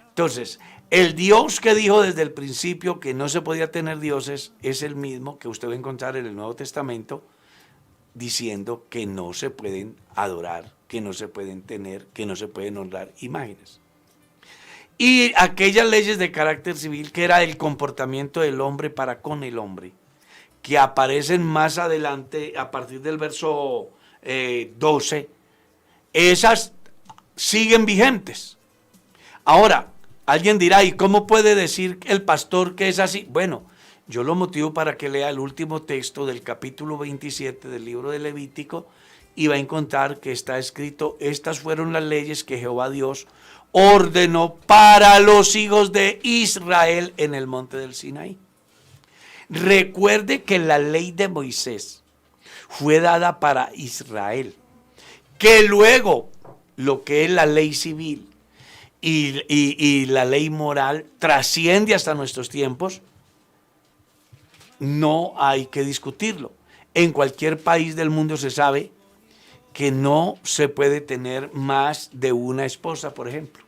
Entonces, el Dios que dijo desde el principio que no se podía tener dioses es el mismo que usted va a encontrar en el Nuevo Testamento diciendo que no se pueden adorar, que no se pueden tener, que no se pueden honrar imágenes. y aquellas leyes de carácter civil que era el comportamiento del hombre para con el hombre, que aparecen más adelante a partir del verso 12, esas siguen vigentes. Ahora, alguien dirá, ¿y cómo puede decir el pastor que es así? Bueno, yo lo motivo para que lea el último texto del capítulo 27 del libro de Levítico y va a encontrar que está escrito: estas fueron las leyes que Jehová Dios ordenó para los hijos de Israel en el monte del Sinaí. Recuerde que la ley de Moisés fue dada para Israel, que luego lo que es la ley civil y la ley moral trasciende hasta nuestros tiempos. No hay que discutirlo. En cualquier país del mundo se sabe que no se puede tener más de una esposa, por ejemplo.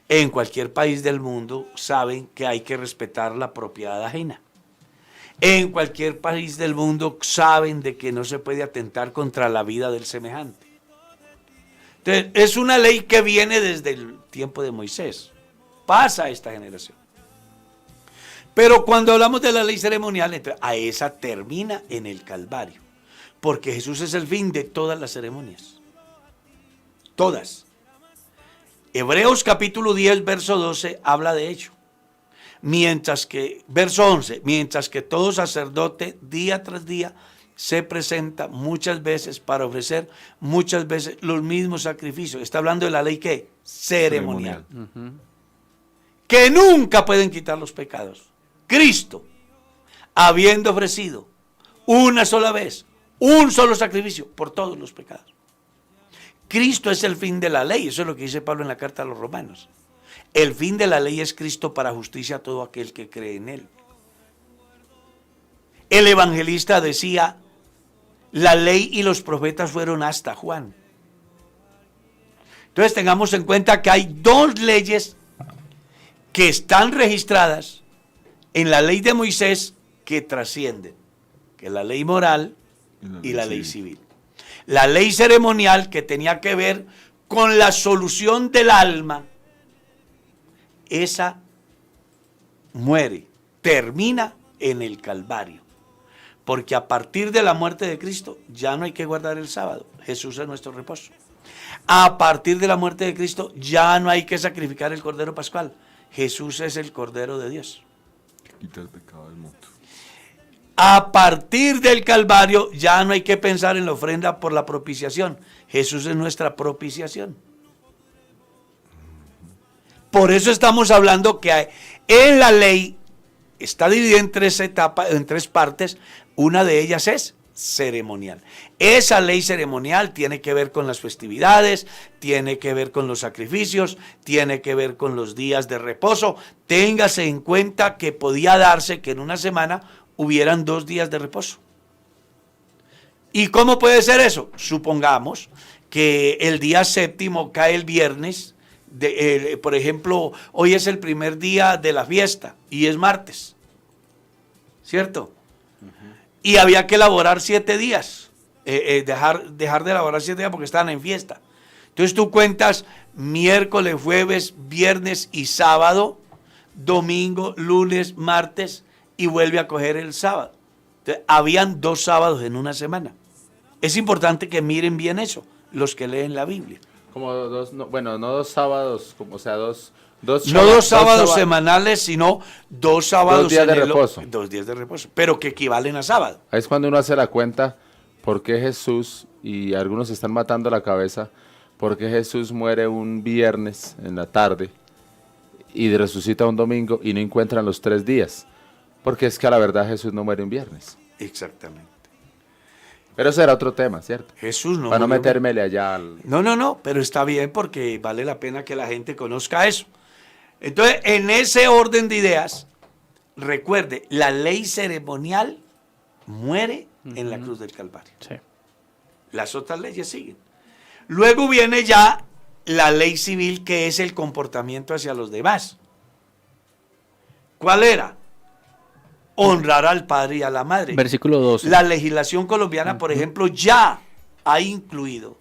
En cualquier país del mundo saben que hay que respetar la propiedad ajena. En cualquier país del mundo saben de que no se puede atentar contra la vida del semejante. Entonces, es una ley que viene desde el tiempo de Moisés. Pasa a esta generación. Pero cuando hablamos de la ley ceremonial, entonces, a esa termina en el Calvario. Porque Jesús es el fin de todas las ceremonias. Todas. Hebreos capítulo 10, verso 12, habla de ello. Mientras que, verso 11, mientras que todo sacerdote día tras día se presenta muchas veces para ofrecer muchas veces los mismos sacrificios. Está hablando de la ley ¿qué? Ceremonial. Que nunca pueden quitar los pecados. Cristo, habiendo ofrecido una sola vez, un solo sacrificio por todos los pecados. Cristo es el fin de la ley, eso es lo que dice Pablo en la carta a los Romanos. El fin de la ley es Cristo para justicia a todo aquel que cree en él. El evangelista decía, la ley y los profetas fueron hasta Juan. Entonces tengamos en cuenta que hay dos leyes que están registradas en la ley de Moisés que trascienden, que es la ley moral y la ley civil. La ley ceremonial, que tenía que ver con la solución del alma, esa muere, termina en el Calvario. Porque a partir de la muerte de Cristo ya no hay que guardar el sábado. Jesús es nuestro reposo. A partir de la muerte de Cristo ya no hay que sacrificar el Cordero Pascual. Jesús es el Cordero de Dios. Quita el pecado del mundo. A partir del Calvario ya no hay que pensar en la ofrenda por la propiciación. Jesús es nuestra propiciación. Por eso estamos hablando que en la ley está dividida en tres etapas, en tres partes. Una de ellas es ceremonial. Esa ley ceremonial tiene que ver con las festividades, tiene que ver con los sacrificios, tiene que ver con los días de reposo. Téngase en cuenta que podía darse que en una semana hubieran 2 días de reposo. ¿Y cómo puede ser eso? Supongamos que el día séptimo cae el viernes, por ejemplo, hoy es el primer día de la fiesta y es martes, ¿cierto? Y había que elaborar 7 días, dejar de elaborar 7 días porque estaban en fiesta. Entonces tú cuentas miércoles, jueves, viernes y sábado, domingo, lunes, martes, y vuelve a coger el sábado. Entonces, habían 2 sábados en una semana. Es importante que miren bien eso, los que leen la Biblia. Como dos, no, bueno, no 2 sábados, como, o sea, dos no 2 sábados semanales, sino 2 sábados 2 días de reposo. 2 días de reposo, pero que equivalen a sábado. Ahí es cuando uno hace la cuenta por qué Jesús, y algunos se están matando la cabeza, por qué Jesús muere un viernes en la tarde y resucita un domingo y no encuentran los 3 días. Porque es que a la verdad Jesús no muere un viernes. Exactamente. Pero ese era otro tema, ¿cierto? Jesús no Para no murió. metérmele allá al... No, pero está bien porque vale la pena que la gente conozca eso. Entonces, en ese orden de ideas, recuerde, la ley ceremonial muere en la cruz del Calvario. Sí. Las otras leyes siguen. Luego viene ya la ley civil, que es el comportamiento hacia los demás. ¿Cuál era? Honrar al padre y a la madre. Versículo 12. La legislación colombiana, por ejemplo, ya ha incluido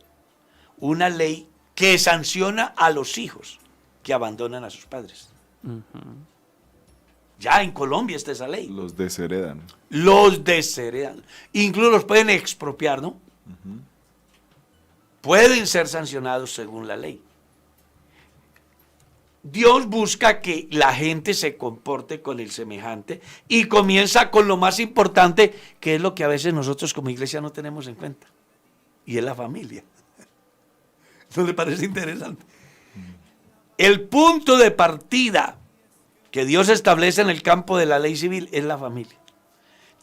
una ley que sanciona a los hijos que abandonan a sus padres. Ya en Colombia está esa ley. Los desheredan. Los desheredan. Incluso los pueden expropiar, ¿no? Pueden ser sancionados según la ley. Dios busca que la gente se comporte con el semejante y comienza con lo más importante, que es lo que a veces nosotros como iglesia no tenemos en cuenta, y es la familia. ¿No le parece interesante? El punto de partida que Dios establece en el campo de la ley civil es la familia.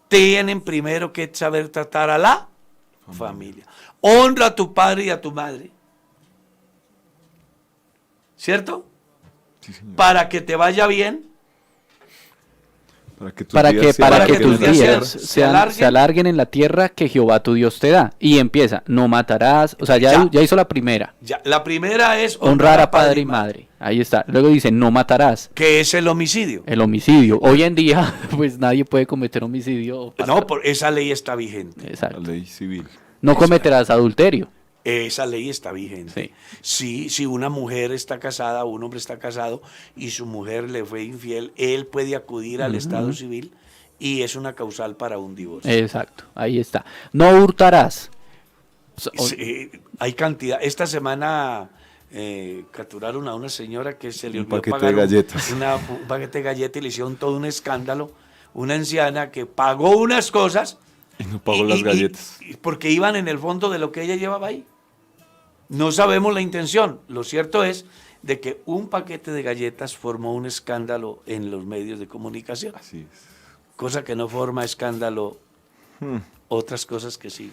Tienen primero que saber tratar a la familia. Honra a tu padre y a tu madre. ¿Cierto? Sí, señor. Para que te vaya bien. Para que tus para días que tus días días se alarguen. se alarguen en la tierra que Jehová tu Dios te da. Y empieza, no matarás, o sea, ya hizo la primera. Ya, la primera es Honrar a padre y madre. Ahí está. Luego dice, no matarás. que es el homicidio. El homicidio. Hoy en día, pues nadie puede cometer homicidio. No, esa ley está vigente. Exacto. La ley civil. No cometerás adulterio. Esa ley está vigente. Si una mujer está casada, un hombre está casado y su mujer le fue infiel, él puede acudir al Estado civil y es una causal para un divorcio. Exacto. Ahí está. No hurtarás. Sí, hay cantidad. Esta semana capturaron a una señora que se le Un olvidó paquete pagar de galletas. un paquete de galletas y le hicieron todo un escándalo. Una anciana que pagó unas cosas Y no pagó las galletas. porque iban en el fondo de lo que ella llevaba ahí. No sabemos la intención. Lo cierto es de que un paquete de galletas formó un escándalo en los medios de comunicación. Así es. Cosa que no forma escándalo otras cosas que sí.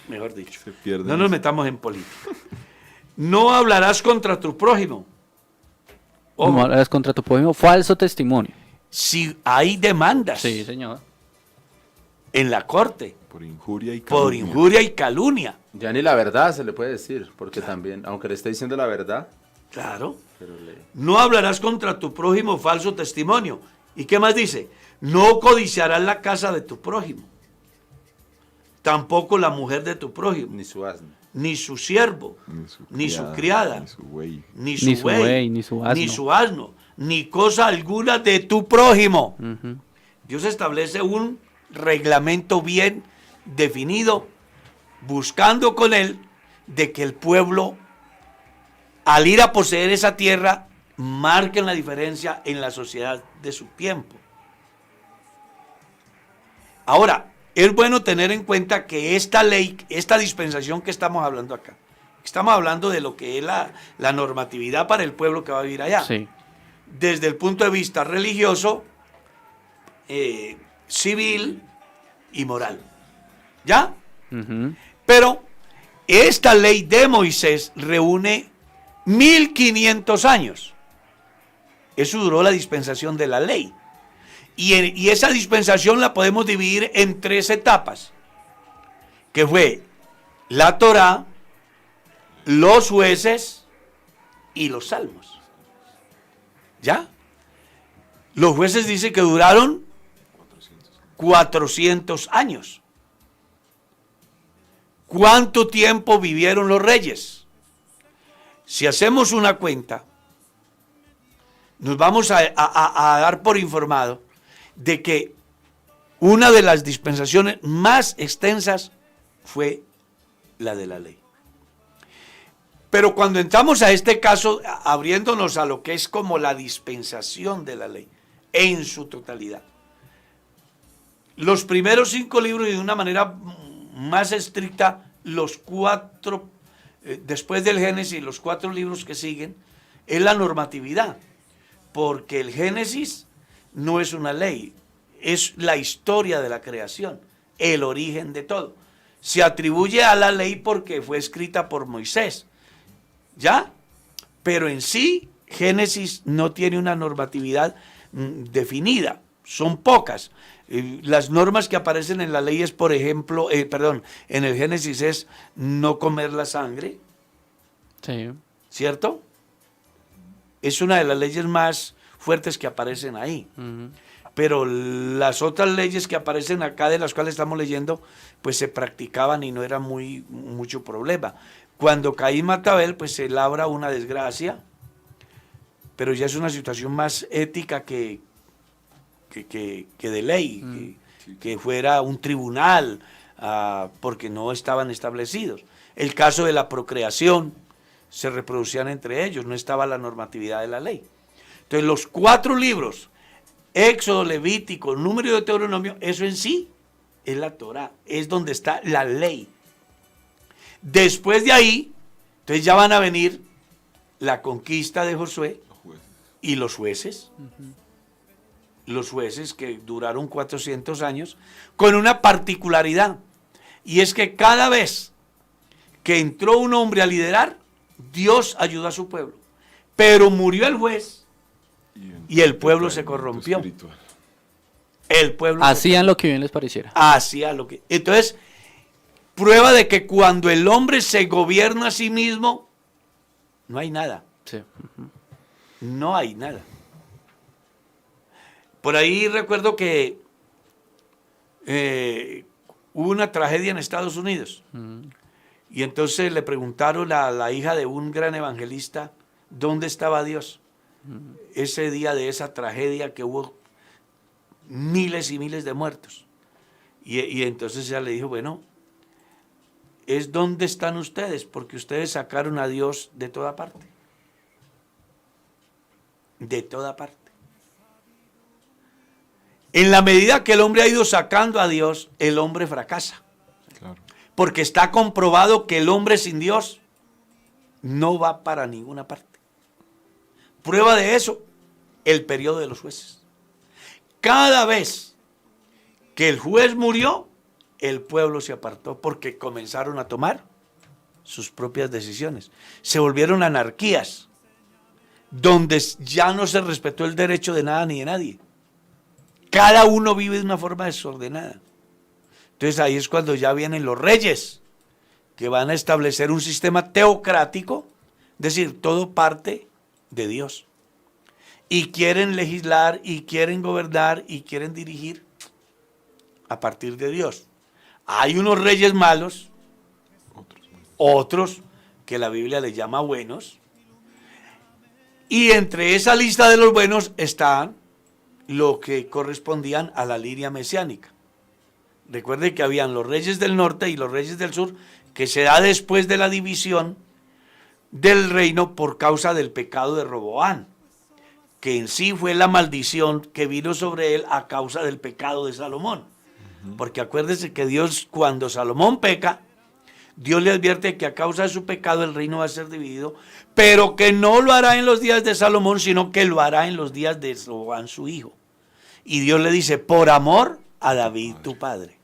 Mejor dicho. Se pierden. No nos metamos en política. No hablarás contra tu prójimo. Ojo, No hablarás contra tu prójimo. Falso testimonio. si hay demandas Sí, señor. en la corte Por injuria y por calumnia. injuria y calumnia. Ya ni la verdad se le puede decir, porque también, aunque le esté diciendo la verdad, Claro. pero le... No hablarás contra tu prójimo falso testimonio. ¿Y qué más dice? No codiciarás la casa de tu prójimo. Tampoco la mujer de tu prójimo. ni su asno. Ni su siervo. Ni su criada. Ni su buey. Ni Ni su su buey. buey, ni su asno. Ni su asno. Ni cosa alguna de tu prójimo. Ujú. Dios establece un reglamento bien definido, buscando con él de que el pueblo, al ir a poseer esa tierra, marquen la diferencia en la sociedad de su tiempo. Ahora, es bueno tener en cuenta que esta ley, esta dispensación que estamos hablando acá, estamos hablando de lo que es la normatividad para el pueblo que va a vivir allá. Sí. Desde el punto de vista religioso, civil y moral. ¿Ya? Ujú. Pero esta ley de Moisés reúne 1500 años. Eso duró la dispensación de la ley. Y esa dispensación la podemos dividir en 3 etapas, que fue la Torá, los jueces y los salmos. ¿Ya? Los jueces dicen que duraron 400 años. ¿Cuánto tiempo vivieron los reyes? Si hacemos una cuenta, nos vamos a dar por informado de que una de las dispensaciones más extensas fue la de la ley. Pero cuando entramos a este caso, abriéndonos a lo que es como la dispensación de la ley, en su totalidad, los primeros 5 libros y de una manera más estricta, los 4, después del Génesis, los 4 libros que siguen, es la normatividad, porque el Génesis no es una ley, es la historia de la creación, el origen de todo. Se atribuye a la ley porque fue escrita por Moisés, ¿ya? Pero en sí, Génesis no tiene una normatividad definida, son pocas. Las normas que aparecen en la ley es, por ejemplo, en el Génesis es no comer la sangre, Sí. ¿cierto? Es una de las leyes más fuertes que aparecen ahí. Ujú. Pero las otras leyes que aparecen acá, de las cuales estamos leyendo, pues se practicaban y no era mucho problema. Cuando Caín mata a Abel, pues se labra una desgracia, pero ya es una situación más ética que de ley, que fuera un tribunal, porque no estaban establecidos. El caso de la procreación, se reproducían entre ellos, no estaba la normatividad de la ley. Entonces los 4 libros, Éxodo, Levítico, Número y Deuteronomio, eso en sí es la Torá, es donde está la ley. Después de ahí, entonces ya van a venir la conquista de Josué y los jueces. Los jueces que duraron 400 años, con una particularidad, y es que cada vez que entró un hombre a liderar, Dios ayudó a su pueblo, pero murió el juez y el pueblo se corrompió. El pueblo Hacían lo que bien les pareciera. hacía lo que... Entonces, prueba de que cuando el hombre se gobierna a sí mismo, no hay nada. Sí. No hay nada. Por ahí recuerdo que hubo una tragedia en Estados Unidos. Y entonces le preguntaron a la hija de un gran evangelista, ¿dónde estaba Dios? Ese día de esa tragedia que hubo miles y miles de muertos. Y entonces ella le dijo, bueno, es dónde están ustedes, porque ustedes sacaron a Dios de toda parte. De toda parte. En la medida que el hombre ha ido sacando a Dios, el hombre fracasa. Claro. Porque está comprobado que el hombre sin Dios no va para ninguna parte. Prueba de eso, el periodo de los jueces. Cada vez que el juez murió, el pueblo se apartó porque comenzaron a tomar sus propias decisiones. Se volvieron anarquías, donde ya no se respetó el derecho de nada ni de nadie. Cada uno vive de una forma desordenada. Entonces ahí es cuando ya vienen los reyes, que van a establecer un sistema teocrático, es decir, todo parte de Dios. Y quieren legislar, y quieren gobernar, y quieren dirigir a partir de Dios. Hay unos reyes malos, otros que la Biblia les llama buenos, y entre esa lista de los buenos están lo que correspondían a la línea mesiánica. Recuerde que habían los reyes del norte y los reyes del sur, que se da después de la división del reino por causa del pecado de Roboán, que en sí fue la maldición que vino sobre él a causa del pecado de Salomón. Porque acuérdese que Dios, cuando Salomón peca, Dios le advierte que a causa de su pecado el reino va a ser dividido, pero que no lo hará en los días de Salomón, sino que lo hará en los días de Roboán, su hijo. Y Dios le dice, por amor a David, tu padre.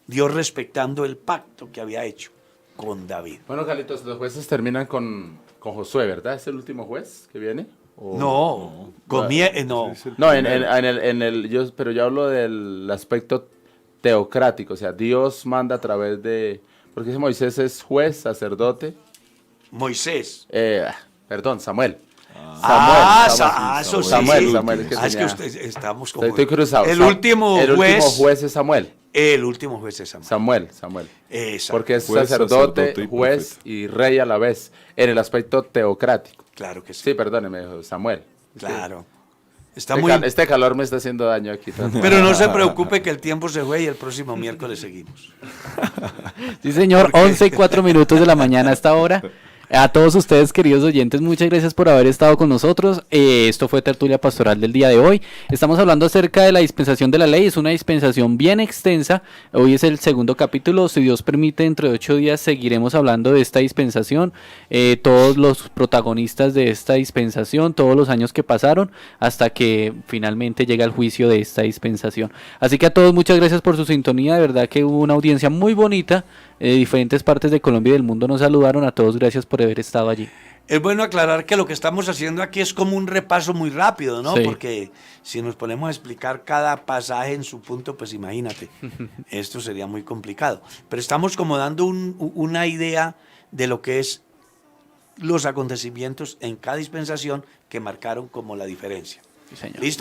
Dios respetando el pacto que había hecho con David. Bueno, Carlitos, los jueces terminan con Josué, ¿verdad? ¿Es el último juez que viene? No. Pero yo hablo del aspecto teocrático, o sea, Dios manda a través de... Porque Moisés es juez, sacerdote. Moisés. Samuel. Samuel. Es que estamos como... Estoy cruzado. El último juez es Samuel. El último juez es Samuel. Samuel. Exacto. Porque es Juez, sacerdote, y juez y rey a la vez, en el aspecto teocrático. Claro que sí. Sí, perdóneme, Samuel. Claro. Este calor me está haciendo daño aquí. Pero no se preocupe que el tiempo se fue y el próximo miércoles seguimos. Sí, señor, 11:04 de la mañana a esta hora. A todos ustedes, queridos oyentes, muchas gracias por haber estado con nosotros. Esto fue Tertulia Pastoral del día de hoy. Estamos hablando acerca de la dispensación de la ley. Es una dispensación bien extensa. Hoy es el segundo capítulo. Si Dios permite, dentro de 8 días seguiremos hablando de esta dispensación. Todos los protagonistas de esta dispensación, todos los años que pasaron, hasta que finalmente llega el juicio de esta dispensación. Así que a todos, muchas gracias por su sintonía. De verdad que hubo una audiencia muy bonita. Diferentes partes de Colombia y del mundo nos saludaron. A todos, gracias por haber estado allí. Es bueno aclarar que lo que estamos haciendo aquí es como un repaso muy rápido, ¿no? Sí. Porque si nos ponemos a explicar cada pasaje en su punto, pues imagínate, esto sería muy complicado. Pero estamos como dando una idea de lo que es los acontecimientos en cada dispensación que marcaron como la diferencia. Sí, señor. ¿Listo?